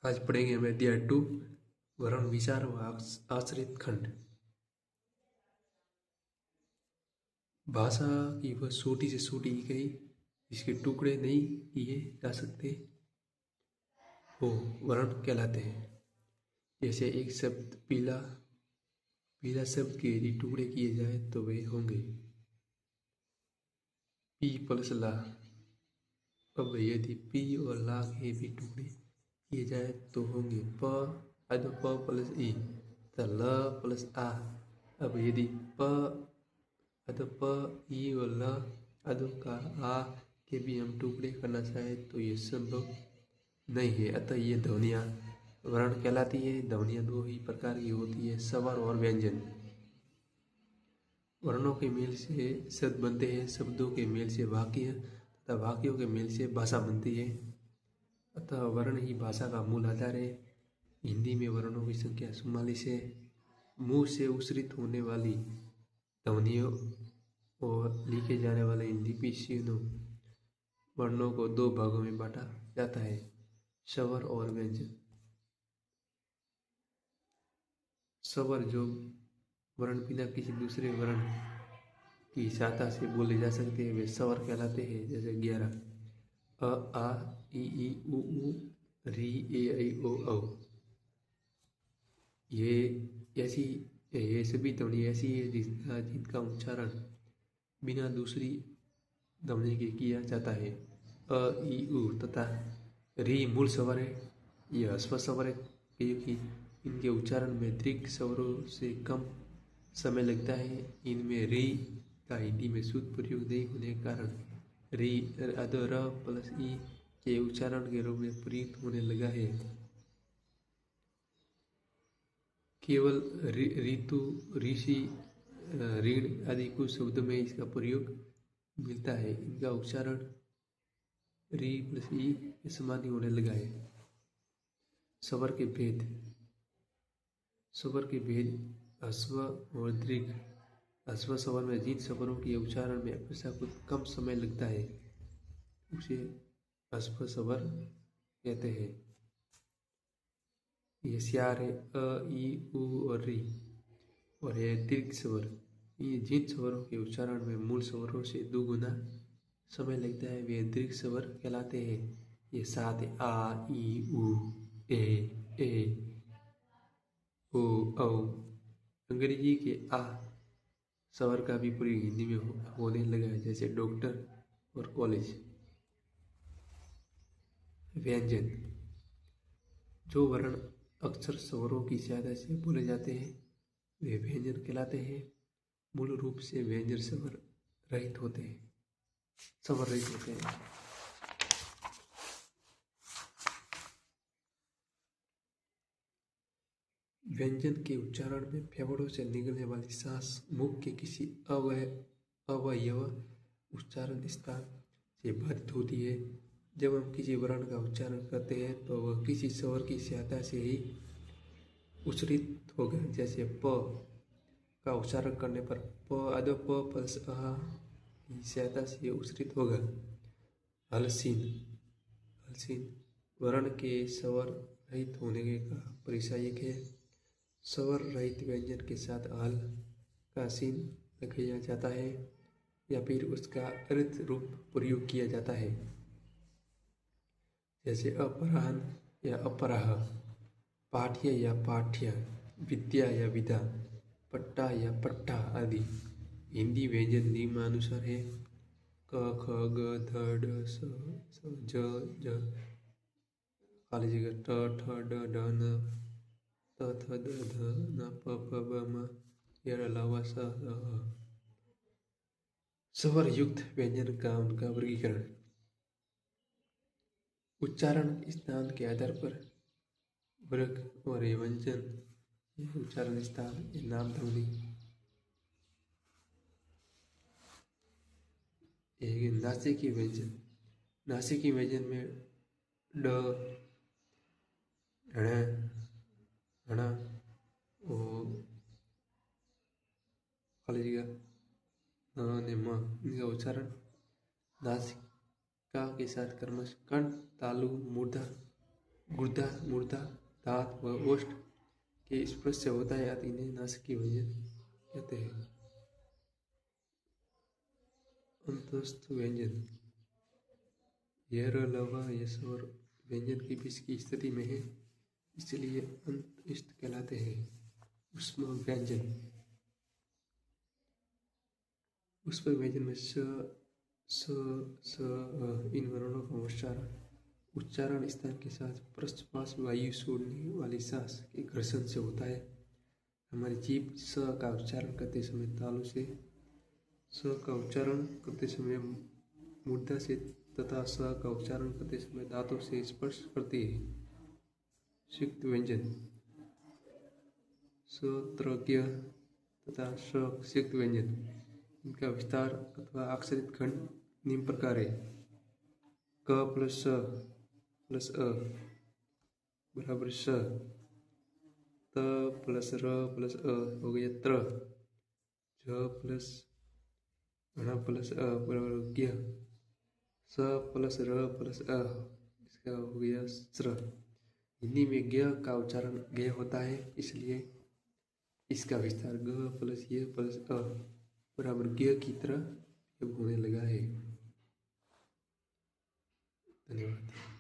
आज पढ़ेंगे हम अध्याय 2 वर्ण विचार व आश्रित खंड। भाषा की वह छोटी से छोटी इकाई जिसके टुकड़े नहीं किए जा सकते वो वर्ण कहलाते हैं। जैसे एक शब्द पीला, पीला शब्द के यदि टुकड़े किए जाए तो वे होंगे पी प्लस ला। अब यदि पी और ला के भी टुकड़े किए जाए तो होंगे प अध प प्लस ई तथा ल प्लस आ। अब यदि प अध प ई और ल अध का आ के भी हम टुकड़े करना चाहें तो ये संभव नहीं है। अतः ये ध्वनियाँ वर्ण कहलाती है। ध्वनियाँ दो ही प्रकार की होती है, स्वर और व्यंजन। वर्णों के मेल से शब्द बनते हैं, शब्दों के मेल से वाक्य तथा वाक्यों के मेल से भाषा बनती है। अतः वर्ण ही भाषा का मूल आधार है। हिंदी में वर्णों की संख्या 44 है। मुंह से उच्चारित होने वाली ध्वनियों और लिखे जाने वाले लिपि चिन्हों वर्णों को दो भागों में बांटा जाता है, स्वर और व्यंजन। स्वर जो वर्ण बिना किसी दूसरे वर्ण की सहायता से बोले जा सकते हैं वे स्वर कहलाते हैं। जैसे 11 अ आ ई उ री ए ऐ ओ औ। ये सभी ध्वनि ऐसी है जिनका उच्चारण बिना दूसरी ध्वनि के किया जाता है। अ ई उ तथा री मूल स्वर है। यह ह्रस्व स्वर है क्योंकि इनके उच्चारण में दीर्घ स्वरों से कम समय लगता है। इनमें री का हिंदी में शुद्ध प्रयोग नहीं होने के कारण री अध र प्लस ई के उच्चारण के रूप में प्रयुक्त होने लगा है। केवल ऋतु, ऋषि, ऋण आदि कुछ शब्दों में इसका प्रयोग मिलता है। इनका उच्चारण री प्लस ई के समान ही होने लगा है। स्वर के भेद। स्वर के भेद ह्रस्व और दीर्घ। ह्रस्व स्वर में जिन स्वरों के उच्चारण में अपेक्षाकृत कम समय लगता है उसे ह्रस्व स्वर कहते हैं। ये स्यार है अ ई उ और री। और यह दीर्घ स्वर। ये जिन स्वरों के उच्चारण में मूल स्वरों से दोगुना समय लगता है वे दीर्घ स्वर कहलाते हैं। ये साथ है आ ई उ ए ओ औ। अंग्रेजी के आ स्वर का भी प्रयोग हिंदी में होने लगा है, जैसे डॉक्टर और कॉलेज। व्यंजन। जो वर्ण अक्षर स्वरों की सहायता से बोले जाते हैं वे व्यंजन कहलाते हैं। मूल रूप से व्यंजन स्वर रहित होते हैं। व्यंजन के उच्चारण में फेफड़ों से निकलने वाली सांस मुख के किसी अवयव उच्चारण स्थान से बाधित होती है। जब हम किसी वर्ण का उच्चारण करते हैं तो वह किसी स्वर की सहायता से ही उच्चारित होगा। जैसे प का उच्चारण करने पर प अध प प्लस अ की सहायता से उच्चारित होगा। हलसीन। हलसीन वर्ण के स्वर रहित होने का परिचायक है। स्वर रहित व्यंजन के साथ हल का सीन लगाया जाता है या फिर उसका अर्थ रूप प्रयोग किया जाता है। जैसे अपराह्न या अपराह, पाठ्य या पाठ्य, विद्या या विद्या, पट्टा या पट्टा आदि। हिंदी व्यंजन निम्नानुसार है क ख ग ध ड स ज ज खाली जगह ट ठ ड ढ न त थ द ध न प फ ब म के अलावा स अ। स्वर युक्त व्यंजन का उनका वर्गीकरण। उच्चारण स्थान के आधार पर वर्ग और व्यंजन। यह उच्चारण स्थान ये नाम ध्वनि। एक नासिकी व्यंजन। नासिकी व्यंजन में ड, ढ, ण और खाली जगह न ने म इनका उच्चारण नासिका के साथ क्रमशः कंठ, तालु, मूर्धा गुर्दा, मूर्धा, दांत व ओष्ठ के स्पर्श से होता है अतः इन्हें नासिकीय व्यंजन कहते हैं। अंतस्थ व्यंजन यह र, ल, व, य स्वर व्यंजन के बीच की स्थिति में है, इसलिए अंतस्थ कहलाते हैं। ऊष्म व्यंजन ऊष्म व्यंजन में स, स, इन वर्णों का उच्चारण स्थान के साथ पृष्ठपास वायु छोड़ने वाली सांस के घर्षण से होता है। हमारी जीभ स का उच्चारण करते समय तालू से, स का उच्चारण करते समय मूर्धा से तथा स का उच्चारण करते समय दांतों से स्पर्श करती है। सिक्त व्यंजन स, त्र, ज्ञ तथा श सिक्त व्यंजन, इनका विस्तार अथवा अक्षरित खंड निम्न प्रकार है। क प्लस स प्लस अ बराबर स, त प्लस र प्लस अ हो गया त्र, झ प्लस ण प्लस अ बराबर ज्ञ, स प्लस र प्लस अ इसका हो गया स्र। हिंदी में ज्ञ का उच्चारण ज्ञ होता है, इसलिए इसका विस्तार ग प्लस य प्लस अ बराबर ज्ञ की तरह अब होने लगा है। धन्यवाद।